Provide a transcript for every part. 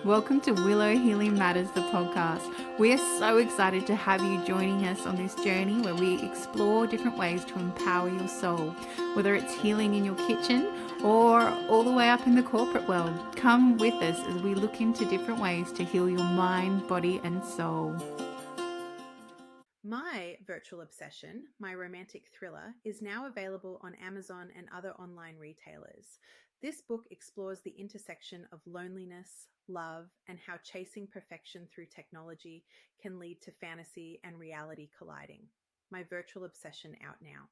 Welcome to Willow Healing Matters, the podcast. We are so excited to have you joining us on this journey where we explore different ways to empower your soul, whether it's healing in your kitchen or all the way up in the corporate world. Come with us as we look into different ways to heal your mind, body, and soul. My Virtual Obsession, my romantic thriller, is now available on Amazon and other online retailers. This book explores the intersection of loneliness, love, and how chasing perfection through technology can lead to fantasy and reality colliding. My Virtual Obsession out now.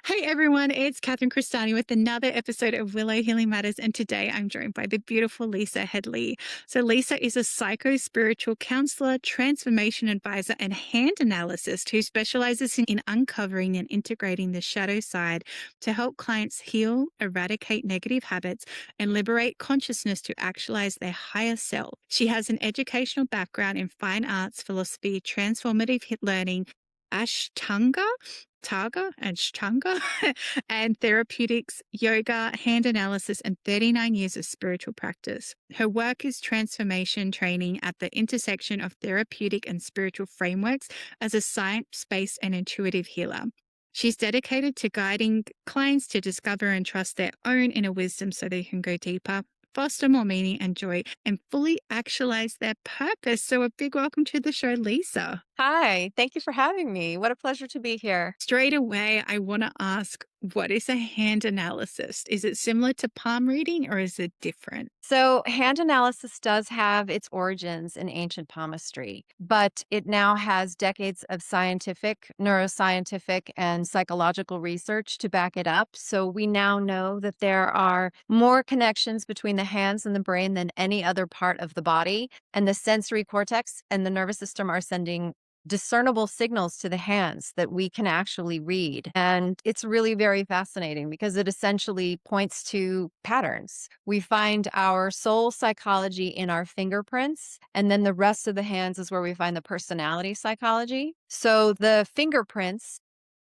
Hey everyone, it's Catherine Crestani with another episode of Willow Healing Matters, and today I'm joined by the beautiful Lisa Hedley. So Lisa is a psychospiritual counselor, transformation advisor, and hand analyst who specializes in uncovering and integrating the shadow side to help clients heal, eradicate negative habits, and liberate consciousness to actualize their higher self. She has an educational background in fine arts, philosophy, transformative learning, Ashtanga and Ashtanga and therapeutics, yoga, hand analysis, and 39 years of spiritual practice. Her work is transformation training at the intersection of therapeutic and spiritual frameworks as a science-based and intuitive healer. She's dedicated to guiding clients to discover and trust their own inner wisdom so they can go deeper, foster more meaning and joy, and fully actualize their purpose. So a big welcome to the show, Lisa. Hi, thank you for having me. What a pleasure to be here. Straight away, I want to ask, what is a hand analysis? Is it similar to palm reading or is it different? So, hand analysis does have its origins in ancient palmistry, but it now has decades of scientific, neuroscientific, and psychological research to back it up. So, we now know that there are more connections between the hands and the brain than any other part of the body. And the sensory cortex and the nervous system are sending discernible signals to the hands that we can actually read. And it's really very fascinating because it essentially points to patterns. We find our soul psychology in our fingerprints, and then the rest of the hands is where we find the personality psychology. So the fingerprints,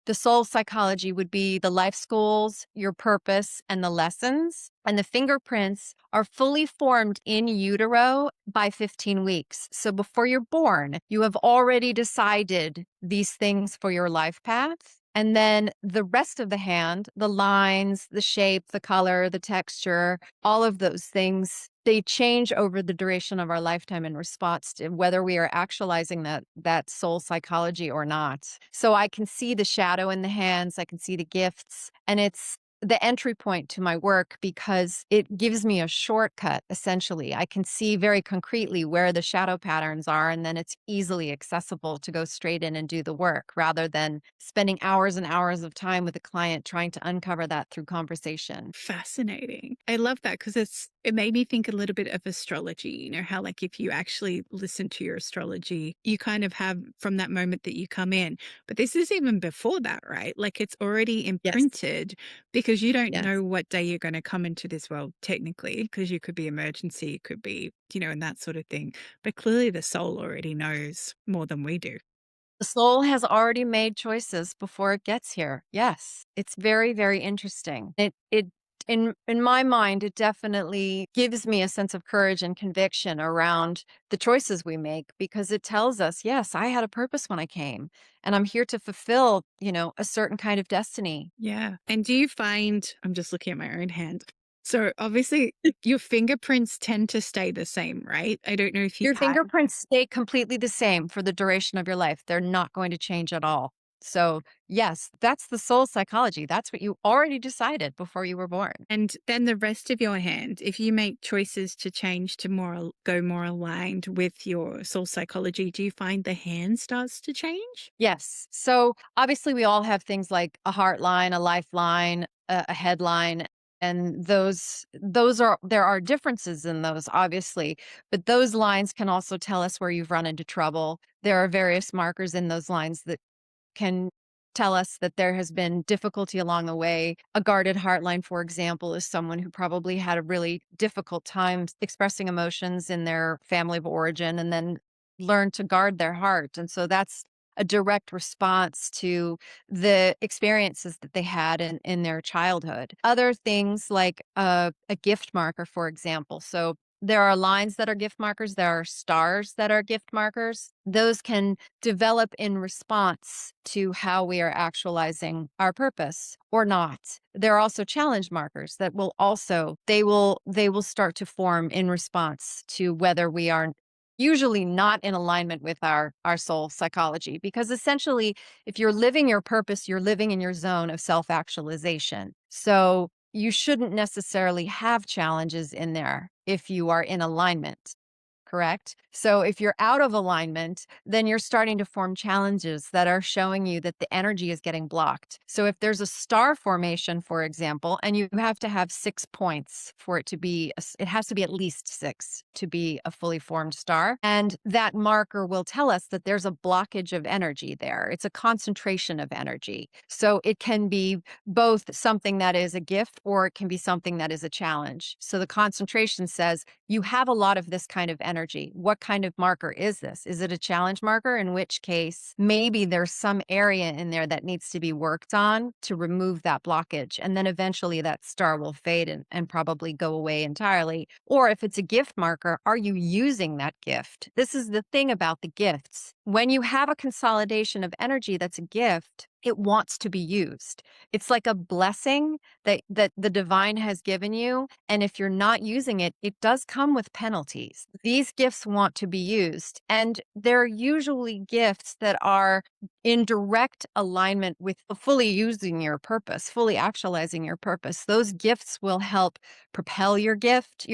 the soul psychology would be the life goals, your purpose, and the lessons. And the fingerprints are fully formed in utero by 15 weeks. So before you're born, you have already decided these things for your life path. And then the rest of the hand, the lines, the shape, the color, the texture, all of those things, they change over the duration of our lifetime in response to whether we are actualizing that soul psychology or not. So I can see the shadow in the hands, I can see the gifts, and it's the entry point to my work because it gives me a shortcut. Essentially, I can see very concretely where the shadow patterns are, and then it's easily accessible to go straight in and do the work rather than spending hours and hours of time with a client trying to uncover that through conversation. Fascinating. I love that because it made me think a little bit of astrology. You know, how like if you actually listen to your astrology, you kind of have from that moment that you come in. But this is even before that, right? Like it's already Yes. imprinted because you don't Yes. know what day you're going to come into this world, technically, because you could be emergency, it could be, and that sort of thing. But clearly the soul already knows more than we do. The soul has already made choices before it gets here. Yes. It's very, very interesting. It in my mind, it definitely gives me a sense of courage and conviction around the choices we make because it tells us, yes, I had a purpose when I came and I'm here to fulfill, a certain kind of destiny. Yeah. And do you find, I'm just looking at my own hand. So obviously your fingerprints tend to stay the same, right? I don't know if you've Your had. fingerprints stay completely the same for the duration of your life. They're not going to change at all. So, yes, that's the soul psychology. That's what you already decided before you were born. And then the rest of your hand, if you make choices to change to go more aligned with your soul psychology, do you find the hand starts to change? Yes. So, obviously, we all have things like a heart line, a lifeline, a headline. And those are there are differences in those, obviously, but those lines can also tell us where you've run into trouble. There are various markers in those lines that can tell us that there has been difficulty along the way. A guarded heartline, for example, is someone who probably had a really difficult time expressing emotions in their family of origin and then learned to guard their heart. And so that's a direct response to the experiences that they had in their childhood. Other things like a gift marker, for example. So There are lines that are gift markers. There are stars that are gift markers. Those can develop in response to how we are actualizing our purpose or not. There are also challenge markers that will also, they will start to form in response to whether we are usually not in alignment with our soul psychology. Because essentially, if you're living your purpose, you're living in your zone of self-actualization. So you shouldn't necessarily have challenges in there if you are in alignment, correct? So if you're out of alignment, then you're starting to form challenges that are showing you that the energy is getting blocked. So if there's a star formation, for example, and you have to have 6 points for it to be, it has to be at least 6 to be a fully formed star. And that marker will tell us that there's a blockage of energy there. It's a concentration of energy. So it can be both something that is a gift or it can be something that is a challenge. So the concentration says, you have a lot of this kind of energy. What kind of marker is this? Is it a challenge marker? In which case, maybe there's some area in there that needs to be worked on to remove that blockage. And then eventually that star will fade and probably go away entirely. Or if it's a gift marker, are you using that gift? This is the thing about the gifts. When you have a consolidation of energy that's a gift, it wants to be used. It's like a blessing that the divine has given you. And if you're not using it, it does come with penalties. These gifts want to be used. And they're usually gifts that are in direct alignment with fully using your purpose, fully actualizing your purpose. Those gifts will help propel your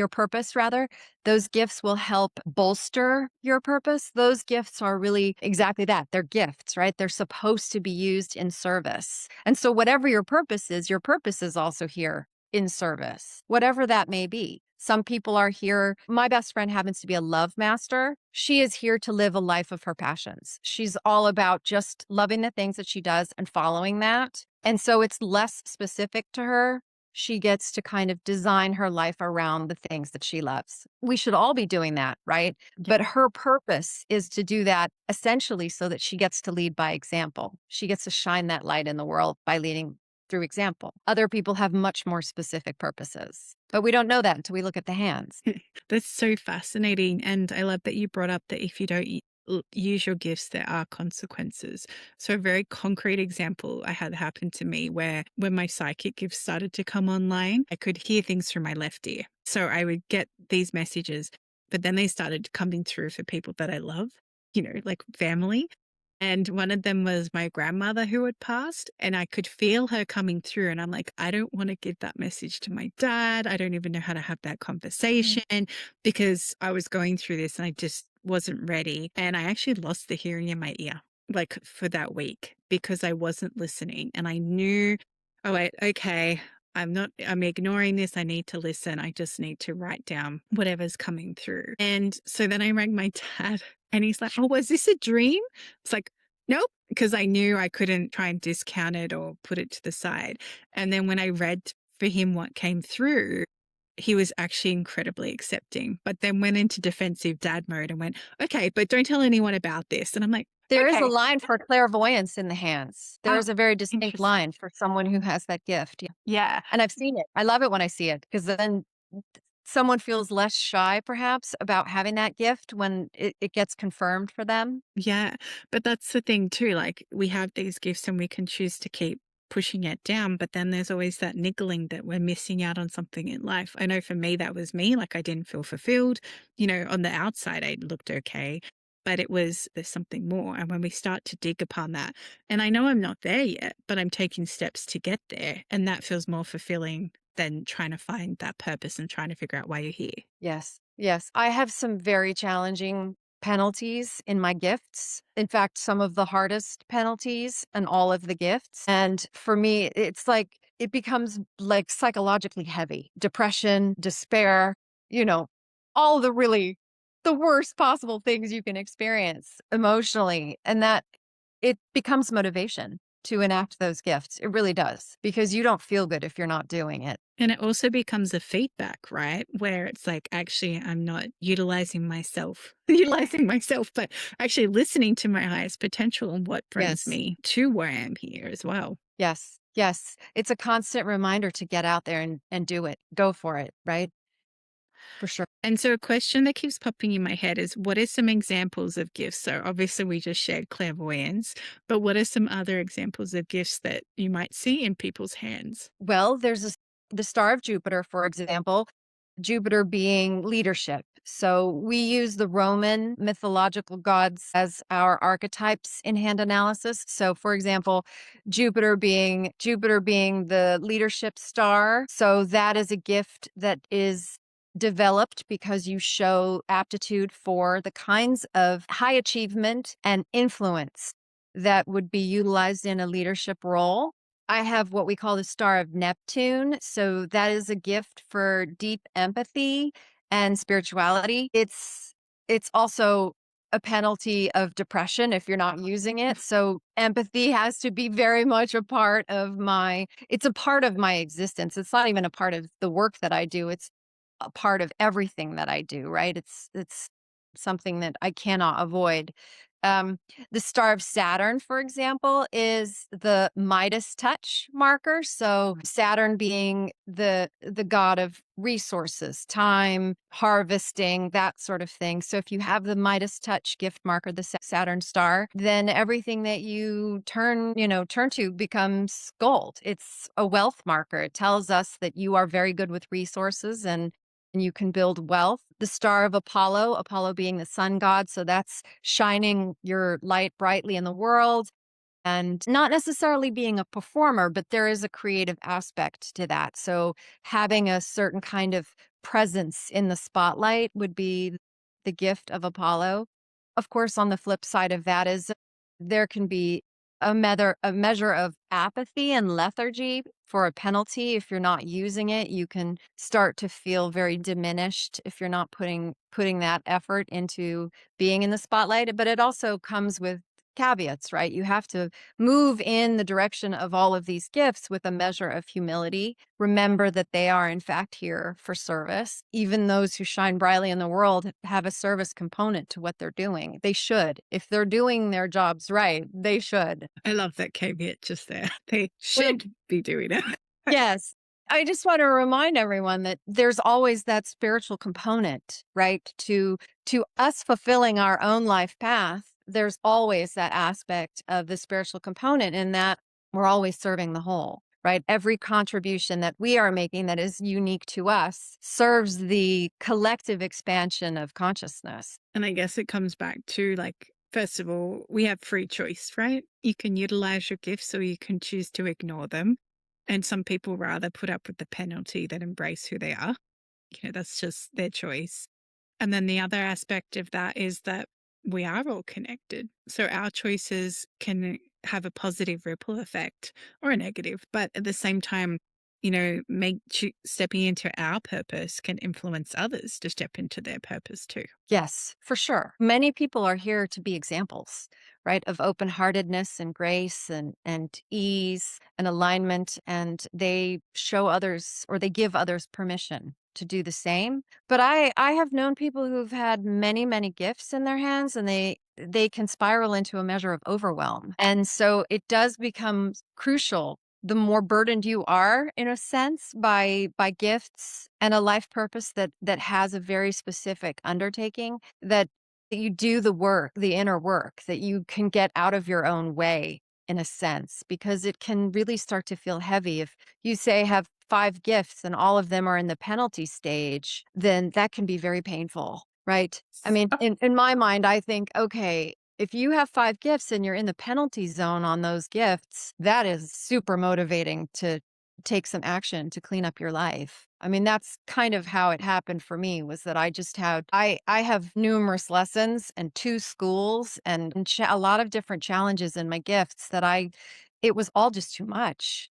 purpose rather. Those gifts will help bolster your purpose. Those gifts are really exactly that. They're gifts, right? They're supposed to be used in service. And so whatever your purpose is also here in service, whatever that may be. Some people are here. My best friend happens to be a love master. She is here to live a life of her passions. She's all about just loving the things that she does and following that. And so it's less specific to her. She gets to kind of design her life around the things that she loves. We should all be doing that, right? But her purpose is to do that essentially so that she gets to lead by example. She gets to shine that light in the world by leading through example. Other people have much more specific purposes, but we don't know that until we look at the hands. That's so fascinating. And I love that you brought up that if you don't use your gifts, there are consequences. So a very concrete example I had happen to me where when my psychic gifts started to come online, I could hear things through my left ear. So I would get these messages, but then they started coming through for people that I love, like family. And one of them was my grandmother who had passed, and I could feel her coming through. And I'm like, I don't want to give that message to my dad. I don't even know how to have that conversation because I was going through this and I just wasn't ready. And I actually lost the hearing in my ear, like for that week, because I wasn't listening. And I knew, oh, wait, okay, I'm ignoring this. I need to listen. I just need to write down whatever's coming through. And so then I rang my dad and he's like, oh, was this a dream? It's like, nope, because I knew I couldn't try and discount it or put it to the side. And then when I read for him what came through, he was actually incredibly accepting, but then went into defensive dad mode and went, okay, but don't tell anyone about this. And I'm like, There is okay. a line for clairvoyance in the hands. There Oh, is a very distinct interesting. line for someone who has that gift. Yeah. And I've seen it. I love it when I see it because then someone feels less shy perhaps about having that gift when it gets confirmed for them. Yeah. But that's the thing too. Like we have these gifts and we can choose to keep pushing it down, but then there's always that niggling that we're missing out on something in life. I know for me, that was me. Like I didn't feel fulfilled. On the outside, I looked okay, but there's something more. And when we start to dig upon that, and I know I'm not there yet, but I'm taking steps to get there. And that feels more fulfilling than trying to find that purpose and trying to figure out why you're here. Yes. Yes. I have some very challenging penalties in my gifts. In fact, some of the hardest penalties in all of the gifts. And for me, it's like it becomes like psychologically heavy. Depression, despair, all the worst possible things you can experience emotionally. And that it becomes motivation to enact those gifts. It really does, because you don't feel good if you're not doing it. And it also becomes a feedback, right? Where it's like, actually, I'm not utilizing myself, but actually listening to my highest potential and what brings Yes. me to where I am here as well. Yes. Yes. It's a constant reminder to get out there and do it. Go for it. Right. For sure. And so a question that keeps popping in my head is, what are some examples of gifts? So obviously we just shared clairvoyance, but what are some other examples of gifts that you might see in people's hands? Well, the star of Jupiter, for example, Jupiter being leadership. So we use the Roman mythological gods as our archetypes in hand analysis. So for example, Jupiter being the leadership star. So that is a gift that is developed because you show aptitude for the kinds of high achievement and influence that would be utilized in a leadership role. I have what we call the star of Neptune. So that is a gift for deep empathy and spirituality. It's also a penalty of depression if you're not using it. So empathy has to be very much a part of it's a part of my existence. It's not even a part of the work that I do. It's a part of everything that I do, right? It's something that I cannot avoid. Um, the star of Saturn, for example, is the Midas touch marker. So Saturn being the god of resources, time, harvesting, that sort of thing. So if you have the Midas touch gift marker, the Saturn star, then everything that you turn to becomes gold. It's a wealth marker. It tells us that you are very good with resources and you can build wealth. The star of Apollo being the sun god. So that's shining your light brightly in the world and not necessarily being a performer, but there is a creative aspect to that. So having a certain kind of presence in the spotlight would be the gift of Apollo. Of course, on the flip side of that is there can be a measure of apathy and lethargy for a penalty. If you're not using it, you can start to feel very diminished if you're not putting that effort into being in the spotlight. But it also comes with caveats, right? You have to move in the direction of all of these gifts with a measure of humility. Remember that they are, in fact, here for service. Even those who shine brightly in the world have a service component to what they're doing. They should. If they're doing their jobs right, they should. I love that caveat just there. They Well, should be doing it. yes. I just want to remind everyone that there's always that spiritual component, right? To us fulfilling our own life path, there's always that aspect of the spiritual component in that we're always serving the whole, right? Every contribution that we are making that is unique to us serves the collective expansion of consciousness. And I guess it comes back to, like, first of all, we have free choice, right? You can utilize your gifts or you can choose to ignore them. And some people rather put up with the penalty than embrace who they are. That's just their choice. And then the other aspect of that is that we are all connected. So our choices can have a positive ripple effect or a negative, but at the same time, stepping into our purpose can influence others to step into their purpose too. Yes, for sure. Many people are here to be examples, right, of open-heartedness and grace and ease and alignment, and they show others or they give others permission to do the same. But I have known people who've had many, many gifts in their hands and they can spiral into a measure of overwhelm. And so it does become crucial the more burdened you are in a sense by gifts and a life purpose that has a very specific undertaking that you do the work, the inner work, that you can get out of your own way in a sense, because it can really start to feel heavy. If you say have 5 gifts and all of them are in the penalty stage, then that can be very painful, right? I mean, in my mind, I think, okay, if you have 5 gifts and you're in the penalty zone on those gifts, that is super motivating to take some action to clean up your life. I mean, that's kind of how it happened for me was that I have numerous lessons and 2 schools and a lot of different challenges in my gifts it was all just too much.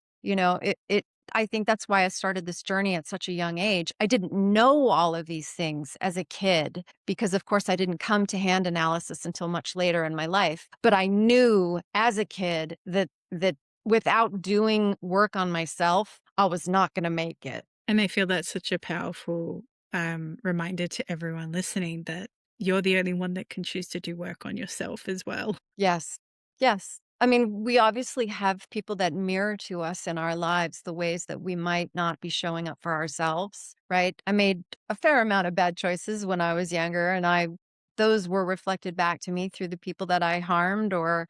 I think that's why I started this journey at such a young age. I didn't know all of these things as a kid because, of course, I didn't come to hand analysis until much later in my life. But I knew as a kid that without doing work on myself, I was not going to make it. And I feel that's such a powerful reminder to everyone listening that you're the only one that can choose to do work on yourself as well. Yes. Yes. I mean, we obviously have people that mirror to us in our lives the ways that we might not be showing up for ourselves, right? I made a fair amount of bad choices when I was younger, and those were reflected back to me through the people that I harmed, or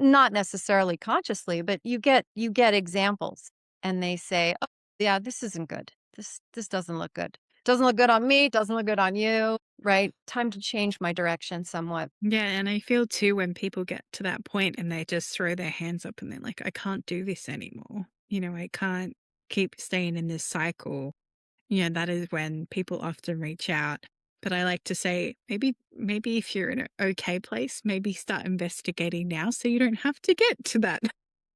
not necessarily consciously, but you get examples, and they say, "Oh, yeah, this isn't good. This doesn't look good. Doesn't look good on me, doesn't look good on you," right? Time to change my direction somewhat. Yeah, and I feel too when people get to that point and they just throw their hands up and they're like, I can't do this anymore. I can't keep staying in this cycle. That is when people often reach out. But I like to say, maybe if you're in an okay place, maybe start investigating now so you don't have to get to that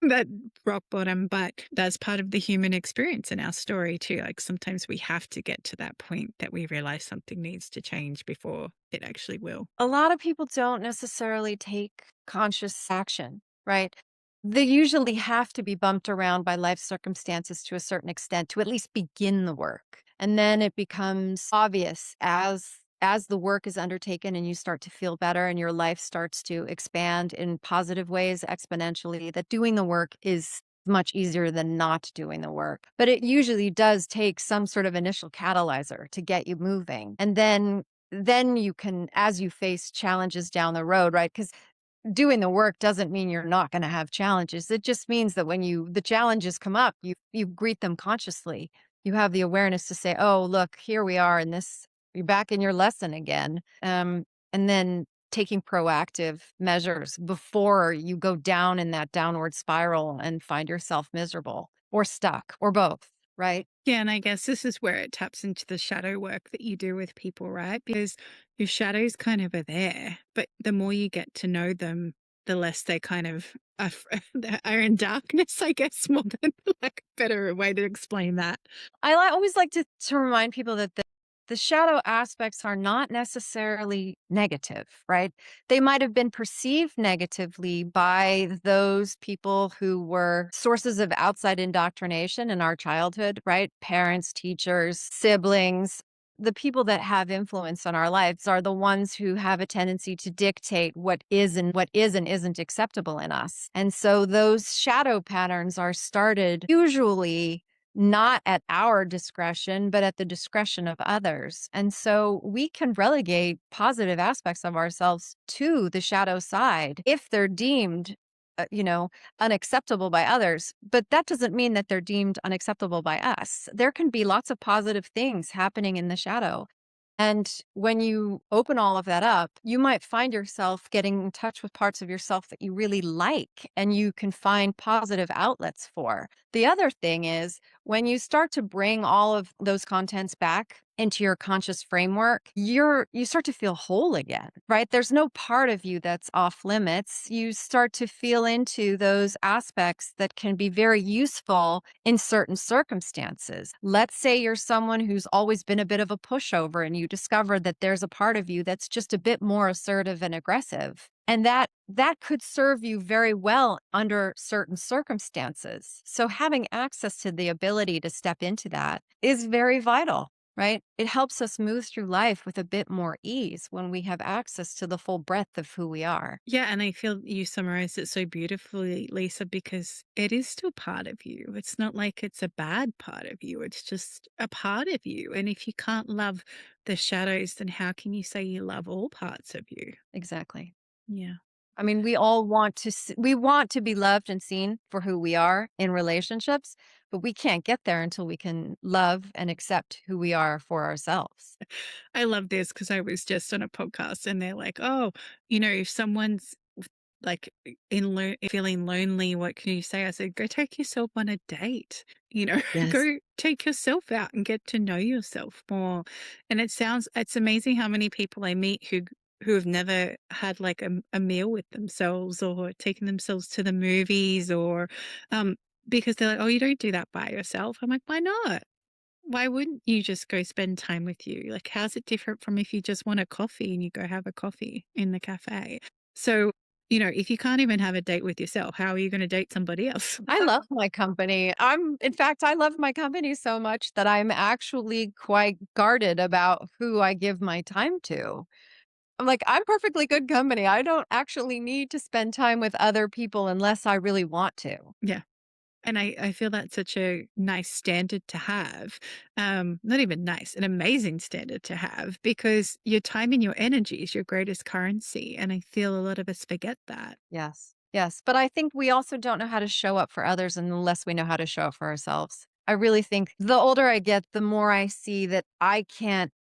that rock bottom. But that's part of the human experience in our story too. Like sometimes we have to get to that point that we realize something needs to change before it actually will. A lot of people don't necessarily take conscious action, right? They usually have to be bumped around by life circumstances to a certain extent to at least begin the work. And then it becomes obvious as the work is undertaken and you start to feel better and your life starts to expand in positive ways exponentially, that doing the work is much easier than not doing the work. But it usually does take some sort of initial catalyzer to get you moving. And then you can, as you face challenges down the road, right? Because doing the work doesn't mean you're not going to have challenges. It just means that when the challenges come up, you greet them consciously. You have the awareness to say, "Oh, look, here we are in this. You're back in your lesson again." And then taking proactive measures before you go down in that downward spiral and find yourself miserable or stuck or both, right? Yeah, and I guess this is where it taps into the shadow work that you do with people, right? Because your shadows kind of are there, but the more you get to know them, the less they kind of are, are in darkness, I guess, more than like a better way to explain that. Always like to remind people that the shadow aspects are not necessarily negative, right? They might have been perceived negatively by those people who were sources of outside indoctrination in our childhood, right? Parents, teachers, siblings. The people that have influence on our lives are the ones who have a tendency to dictate what is and isn't acceptable in us. And so those shadow patterns are started usually not at our discretion, but at the discretion of others. And so we can relegate positive aspects of ourselves to the shadow side if they're deemed, unacceptable by others. But that doesn't mean that they're deemed unacceptable by us. There can be lots of positive things happening in the shadow. And when you open all of that up, you might find yourself getting in touch with parts of yourself that you really like and you can find positive outlets for. The other thing is when you start to bring all of those contents back into your conscious framework, you start to feel whole again, right? There's no part of you that's off limits. You start to feel into those aspects that can be very useful in certain circumstances. Let's say you're someone who's always been a bit of a pushover and you discover that there's a part of you that's just a bit more assertive and aggressive. And that could serve you very well under certain circumstances. So having access to the ability to step into that is very vital, right? It helps us move through life with a bit more ease when we have access to the full breadth of who we are. Yeah, and I feel you summarized it so beautifully, Lisa, because it is still part of you. It's not like it's a bad part of you, it's just a part of you. And if you can't love the shadows, then how can you say you love all parts of you? Exactly. Yeah. I mean, we all we want to be loved and seen for who we are in relationships, but we can't get there until we can love and accept who we are for ourselves. I love this because I was just on a podcast and they're like, oh, if someone's like feeling lonely, what can you say? I said, go take yourself on a date, Yes. go take yourself out and get to know yourself more. And it's amazing how many people I meet who have never had like a meal with themselves or taken themselves to the movies or, because they're like, oh, you don't do that by yourself. I'm like, why not? Why wouldn't you just go spend time with you? Like, how's it different from if you just want a coffee and you go have a coffee in the cafe? So, if you can't even have a date with yourself, how are you going to date somebody else? I love my company. In fact, I love my company so much that I'm actually quite guarded about who I give my time to. I'm like, I'm perfectly good company. I don't actually need to spend time with other people unless I really want to. Yeah. And I feel that's such a nice standard to have. Not even nice, an amazing standard to have, because your time and your energy is your greatest currency. And I feel a lot of us forget that. Yes. Yes. But I think we also don't know how to show up for others unless we know how to show up for ourselves. I really think the older I get, the more I see that I can't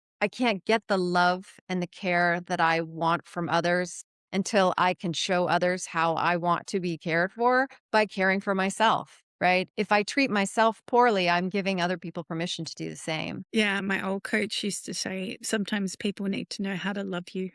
get the love and the care that I want from others until I can show others how I want to be cared for by caring for myself, right? If I treat myself poorly, I'm giving other people permission to do the same. Yeah, my old coach used to say sometimes people need to know how to love you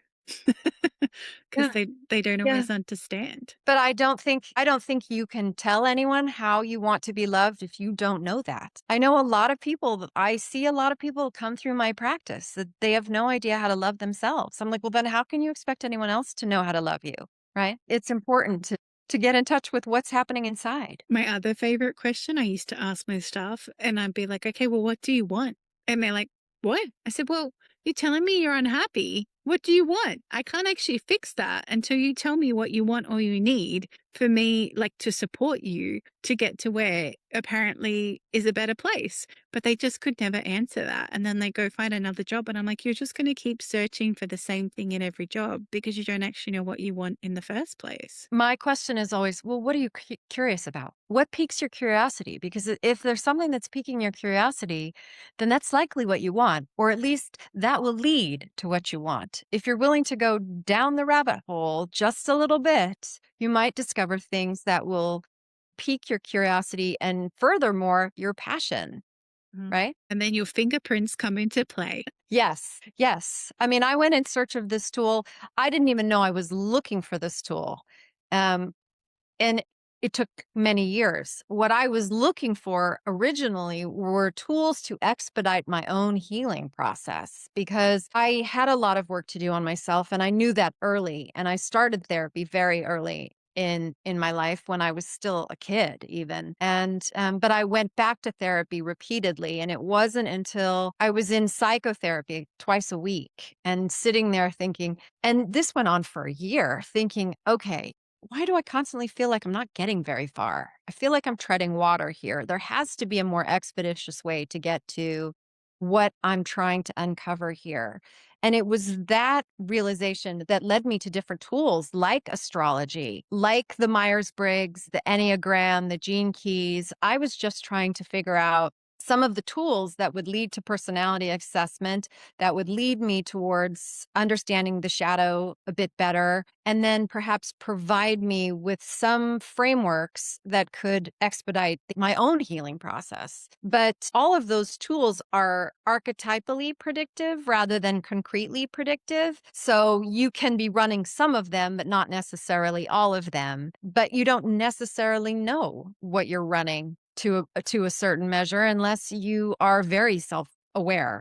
because Yeah. they don't Yeah. always understand. But I don't think you can tell anyone how you want to be loved if you don't know that. I know a lot of people, I see a lot of people come through my practice that they have no idea how to love themselves. I'm like, well, then how can you expect anyone else to know how to love you? Right? It's important to get in touch with what's happening inside. My other favorite question I used to ask my staff, and I'd be like, okay, well, what do you want? And they're like, what? I said, well, you're telling me you're unhappy. What do you want? I can't actually fix that until you tell me what you want or you need for me, like to support you to get to where apparently is a better place. But they just could never answer that. And then they go find another job. And I'm like, you're just going to keep searching for the same thing in every job because you don't actually know what you want in the first place. My question is always, well, what are you curious about? What piques your curiosity? Because if there's something that's piquing your curiosity, then that's likely what you want, or at least that will lead to what you want. If you're willing to go down the rabbit hole just a little bit, you might discover things that will pique your curiosity and furthermore, your passion, Mhm. right? And then your fingerprints come into play. Yes, yes. I mean, I went in search of this tool. I didn't even know I was looking for this tool. Um, And it took many years. What I was looking for originally were tools to expedite my own healing process because I had a lot of work to do on myself and I knew that early and I started therapy very early in my life when I was still a kid even. And but I went back to therapy repeatedly and it wasn't until I was in psychotherapy twice a week and sitting there thinking, and this went on for a year, thinking, okay, why do I constantly feel like I'm not getting very far? I feel like I'm treading water here. There has to be a more expeditious way to get to what I'm trying to uncover here. And it was that realization that led me to different tools like astrology, like the Myers Briggs, the Enneagram, the Gene Keys. I was just trying to figure out some of the tools that would lead to personality assessment, that would lead me towards understanding the shadow a bit better, and then perhaps provide me with some frameworks that could expedite my own healing process. But all of those tools are archetypally predictive rather than concretely predictive. So you can be running some of them, but not necessarily all of them. But you don't necessarily know what you're running to a certain measure unless you are very self-aware.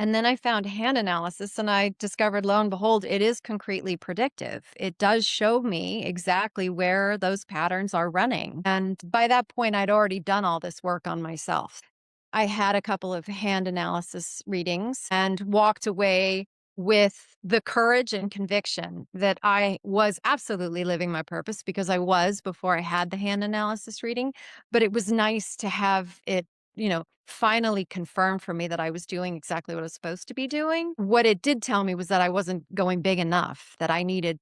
And then I found hand analysis and I discovered, lo and behold, it is concretely predictive. It does show me exactly where those patterns are running. And by that point, I'd already done all this work on myself. I had a couple of hand analysis readings and walked away with the courage and conviction that I was absolutely living my purpose because I was before I had the hand analysis reading. But it was nice to have it, finally confirmed for me that I was doing exactly what I was supposed to be doing. What it did tell me was that I wasn't going big enough, that I needed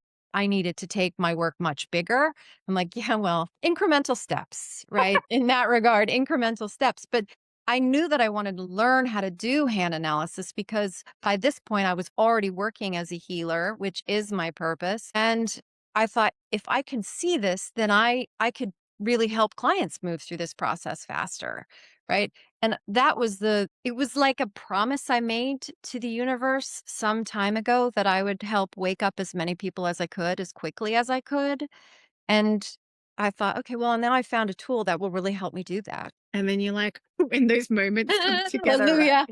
to take my work much bigger. I'm like, yeah, well, incremental steps, right? In that regard, incremental steps. But I knew that I wanted to learn how to do hand analysis because by this point I was already working as a healer, which is my purpose. And I thought if I can see this, then I could really help clients move through this process faster, right? And it was like a promise I made to the universe some time ago that I would help wake up as many people as I could, as quickly as I could. And I thought, okay, well, now I found a tool that will really help me do that. And then you're like, when those moments come together, Hallelujah.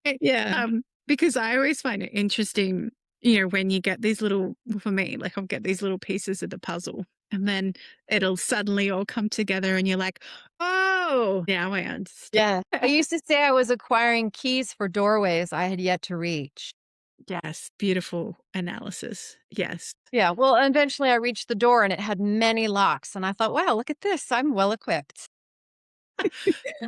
right? Yeah. Because I always find it interesting, when you get these little, for me, like I'll get these little pieces of the puzzle and then it'll suddenly all come together and you're like, oh, now I understand. Yeah. I used to say I was acquiring keys for doorways I had yet to reach. Yes. Beautiful analysis. Yes. Yeah. Well, eventually I reached the door and it had many locks. And I thought, wow, look at this. I'm well equipped. I'm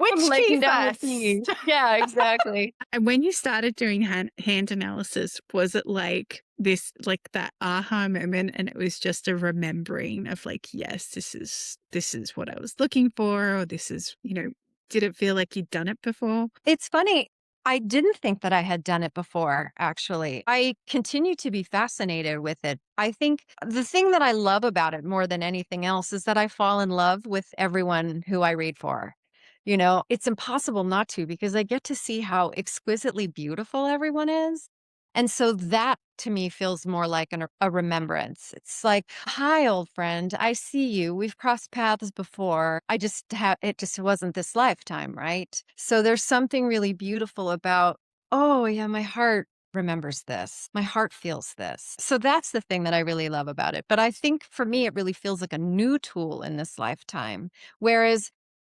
Which key laying down the keys. first? Yeah, exactly. And when you started doing hand analysis, was it like this, like that aha moment, and it was just a remembering of like, yes, this is what I was looking for, or this is, did it feel like you'd done it before? It's funny. I didn't think that I had done it before, actually. I continue to be fascinated with it. I think the thing that I love about it more than anything else is that I fall in love with everyone who I read for. It's impossible not to because I get to see how exquisitely beautiful everyone is. And so that to me feels more like a remembrance. It's like, hi, old friend, I see you. We've crossed paths before. It just wasn't this lifetime, right? So there's something really beautiful about, oh, yeah, my heart remembers this. My heart feels this. So that's the thing that I really love about it. But I think for me, it really feels like a new tool in this lifetime. Whereas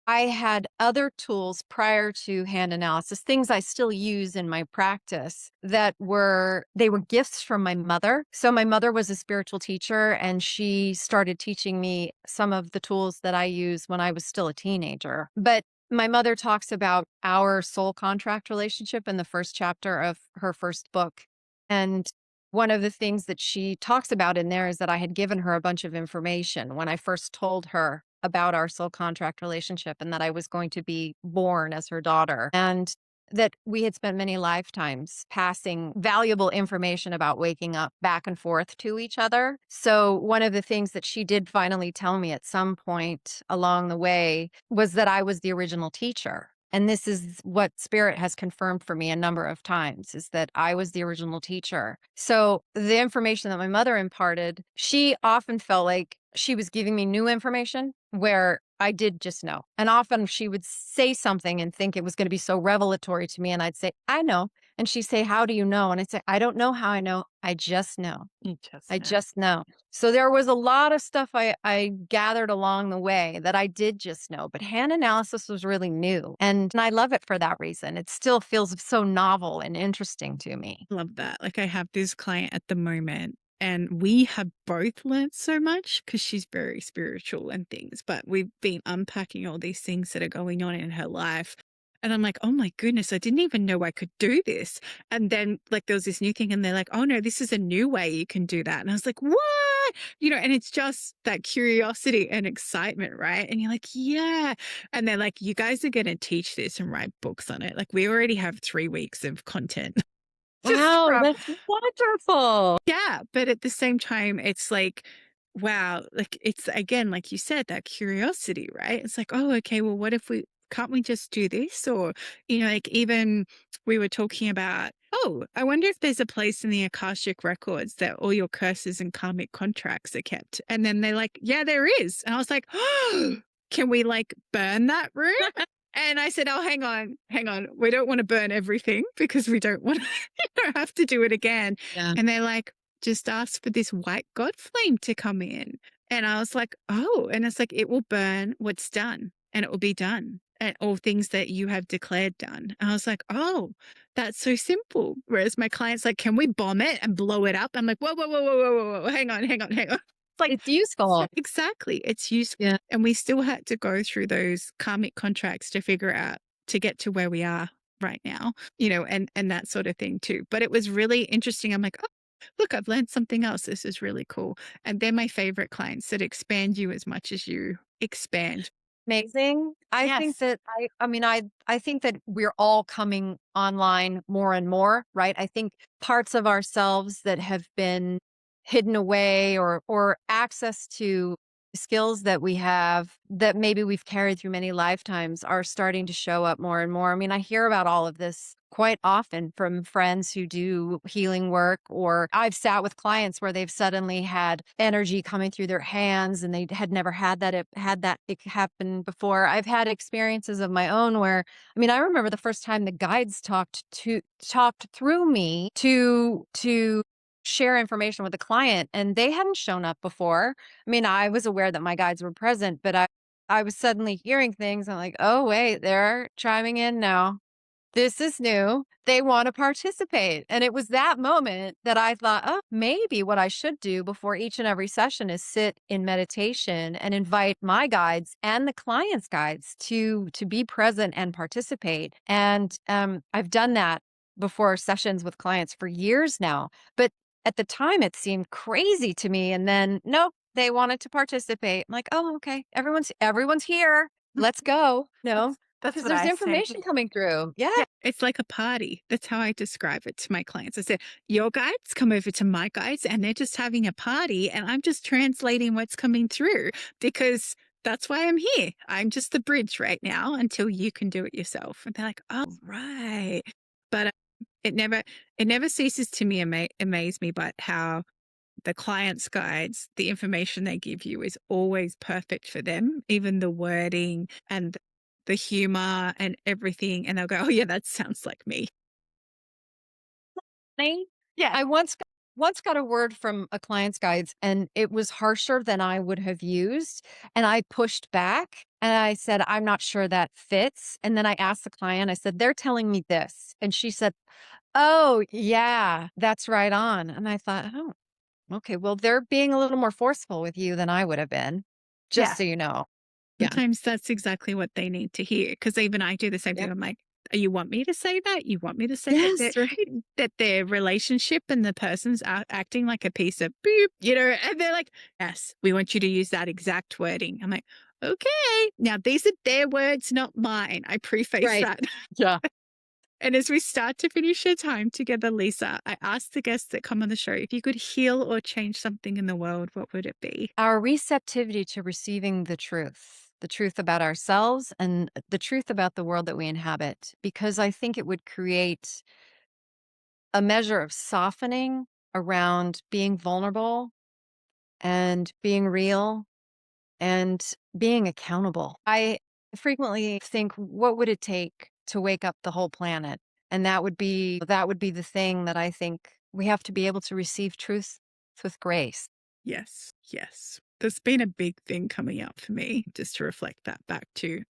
I had other tools prior to hand analysis, things I still use in my practice they were gifts from my mother. So my mother was a spiritual teacher and she started teaching me some of the tools that I use when I was still a teenager. But my mother talks about our soul contract relationship in the first chapter of her first book. And one of the things that she talks about in there is that I had given her a bunch of information when I first told her about our soul contract relationship and that I was going to be born as her daughter. And that we had spent many lifetimes passing valuable information about waking up back and forth to each other. So, one of the things that she did finally tell me at some point along the way was that I was the original teacher. And this is what Spirit has confirmed for me a number of times is that I was the original teacher. So, the information that my mother imparted, she often felt like she was giving me new information where I did just know. And often she would say something and think it was going to be so revelatory to me. And I'd say, I know. And she'd say, how do you know? And I'd say, I don't know how I know. I just know. You just I know. just know. So there was a lot of stuff I gathered along the way that I did just know, but hand analysis was really new. And I love it for that reason. It still feels so novel and interesting to me. Love that. Like I have this client at the moment and we have both learned so much because she's very spiritual and things, but we've been unpacking all these things that are going on in her life. And I'm like, oh my goodness, I didn't even know I could do this. And then like there was this new thing and they're like, oh no, this is a new way you can do that. And I was like, what? And it's just that curiosity and excitement, right? And you're like, yeah. And they're like, you guys are going to teach this and write books on it. Like we already have 3 weeks of content. Just Wow, from that's wonderful. yeah, but at the same time, it's like, wow, like it's again, like you said, that curiosity, right? It's like, oh, okay, well, what if can't we just do this? Or, like even we were talking about, oh, I wonder if there's a place in the Akashic records that all your curses and karmic contracts are kept. And then they're like, yeah, there is. And I was like, oh, can we like burn that room? And I said, oh, hang on, hang on. We don't want to burn everything because we don't want to have to do it again. Yeah. And they're like, just ask for this white God flame to come in. And I was like, oh, and it's like, it will burn what's done and it will be done. And all things that you have declared done. And I was like, oh, that's so simple. Whereas my client's like, can we bomb it and blow it up? I'm like, whoa, whoa, whoa, whoa, whoa, whoa, whoa. Hang on, hang on, hang on. Like, It's useful. exactly. It's useful. Yeah. And we still had to go through those karmic contracts to figure out to get to where we are right now, and that sort of thing too. But it was really interesting. I'm like, oh, look, I've learned something else. This is really cool. And they're my favorite clients that expand you as much as you expand. Amazing. I think Yes. that I think that we're all coming online more and more, right? I think parts of ourselves that have been hidden away or access to skills that we have that maybe we've carried through many lifetimes are starting to show up more and more. I mean, I hear about all of this quite often from friends who do healing work, or I've sat with clients where they've suddenly had energy coming through their hands and they had never had that it happen before. I've had experiences of my own where, I mean, I remember the first time the guides talked through me to share information with the client and they hadn't shown up before. I mean, I was aware that my guides were present, but I was suddenly hearing things. I'm like, oh, wait, they're chiming in now. This is new. They want to participate. And it was that moment that I thought, oh, maybe what I should do before each and every session is sit in meditation and invite my guides and the clients' guides to be present and participate. And I've done that before sessions with clients for years now. But at the time, it seemed crazy to me. And then, nope, they wanted to participate. I'm like, oh, okay, everyone's here. Let's go. No, That's because what there's I say. information coming through. Yeah. Yeah, it's like a party. That's how I describe it to my clients. I said, your guides come over to my guides and they're just having a party and I'm just translating what's coming through because that's why I'm here. I'm just the bridge right now until you can do it yourself. And they're like, oh, right. But it never ceases to amaze me, but how the client's guides, the information they give you is always perfect for them, even the wording and the humor and everything. And they'll go, oh, yeah, that sounds like me. Me? Yeah. I once got a word from a client's guides and it was harsher than I would have used. And I pushed back and I said, I'm not sure that fits. And then I asked the client, I said, they're telling me this. And she said, oh, yeah, that's right on. And I thought, oh, okay, well, they're being a little more forceful with you than I would have been, just Yeah. so you know. Yeah. Sometimes that's exactly what they need to hear. Because even I do the same thing. Yep. I'm like, you want me to say that? You want me to say Yes, right. that their relationship and the person's acting like a piece of boop, and they're like, yes, we want you to use that exact wording. I'm like, okay, now these are their words, not mine. I preface Right. that. Yeah. And as we start to finish our time together, Lisa, I asked the guests that come on the show if you could heal or change something in the world, what would it be? Our receptivity to receiving the truth about ourselves and the truth about the world that we inhabit, because I think it would create a measure of softening around being vulnerable and being real and being accountable. I frequently think, what would it take to wake up the whole planet? And that would be the thing that I think we have to be able to receive truth with grace. Yes, yes. There's been a big thing coming up for me just to reflect that back to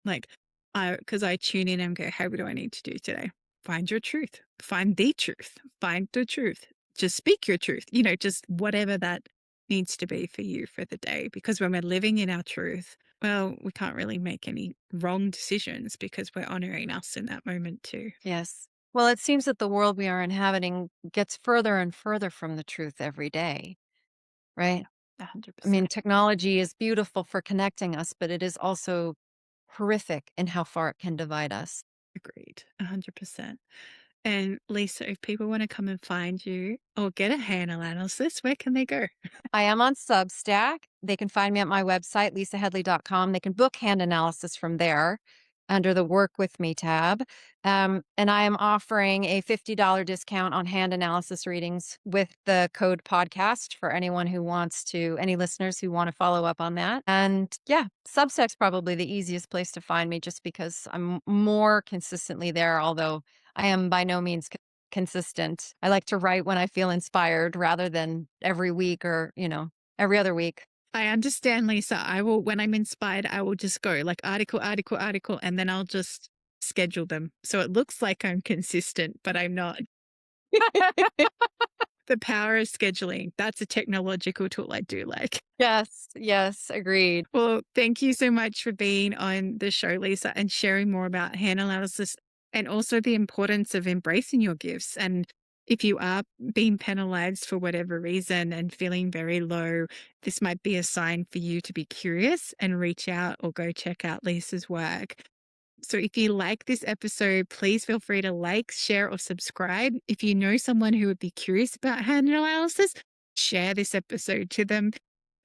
because I tune in and go, hey, what do I need to do today? Find your truth, find the truth, find the truth, just speak your truth, just whatever that needs to be for you for the day. Because when we're living in our truth, well, we can't really make any wrong decisions because we're honoring us in that moment too. Yes. Well, it seems that the world we are inhabiting gets further and further from the truth every day, right? I 100%. mean, technology is beautiful for connecting us, but it is also horrific in how far it can divide us. Agreed, 100%. And Lisa, if people want to come and find you or get a hand analysis, where can they go? I am on Substack. They can find me at my website, lisahedley.com. They can book hand analysis from there under the Work With Me tab. And I am offering a $50 discount on hand analysis readings with the code podcast for anyone who wants to, any listeners who want to follow up on that. And yeah, Substack's probably the easiest place to find me just because I'm more consistently there, although I am by no means consistent. I like to write when I feel inspired rather than every week or, every other week. I understand, Lisa. I will, when I'm inspired, I will just go like article, article, article, and then I'll just schedule them. So it looks like I'm consistent, but I'm not. The power of scheduling. That's a technological tool I do like. Yes, yes, agreed. Well, thank you so much for being on the show, Lisa, and sharing more about hand analysis and also the importance of embracing your gifts. And if you are being penalized for whatever reason and feeling very low, this might be a sign for you to be curious and reach out or go check out Lisa's work. So if you like this episode, please feel free to like, share, or subscribe. If you know someone who would be curious about hand analysis, share this episode to them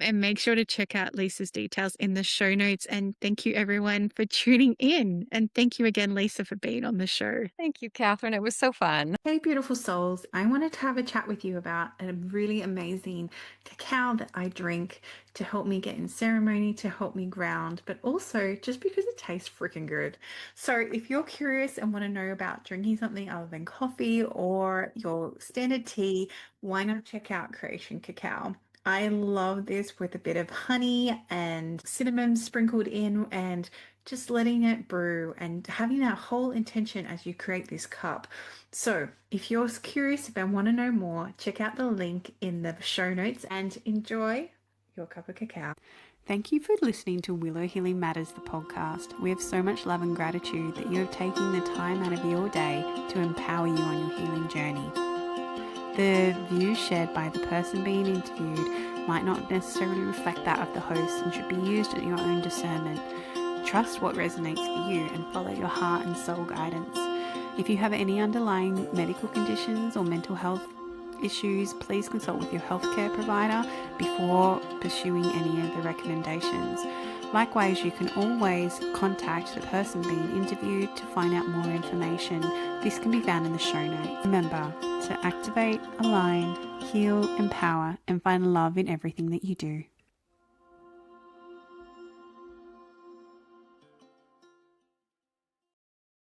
and make sure to check out Lisa's details in the show notes. And thank you, everyone, for tuning in. And thank you again, Lisa, for being on the show. Thank you, Catherine. It was so fun. Hey, beautiful souls. I wanted to have a chat with you about a really amazing cacao that I drink to help me get in ceremony, to help me ground, but also just because it tastes freaking good. So if you're curious and want to know about drinking something other than coffee or your standard tea, why not check out Creation Cacao? I love this with a bit of honey and cinnamon sprinkled in and just letting it brew and having that whole intention as you create this cup. So if you're curious, if I want to know more, check out the link in the show notes and enjoy your cup of cacao. Thank you for listening to Willow Healing Matters, the podcast. We have so much love and gratitude that you have taken the time out of your day to empower you on your healing journey. The views shared by the person being interviewed might not necessarily reflect that of the host and should be used at your own discernment. Trust what resonates for you and follow your heart and soul guidance. If you have any underlying medical conditions or mental health issues, please consult with your healthcare provider before pursuing any of the recommendations. Likewise, you can always contact the person being interviewed to find out more information. This can be found in the show notes. Remember to activate, align, heal, empower, and find love in everything that you do.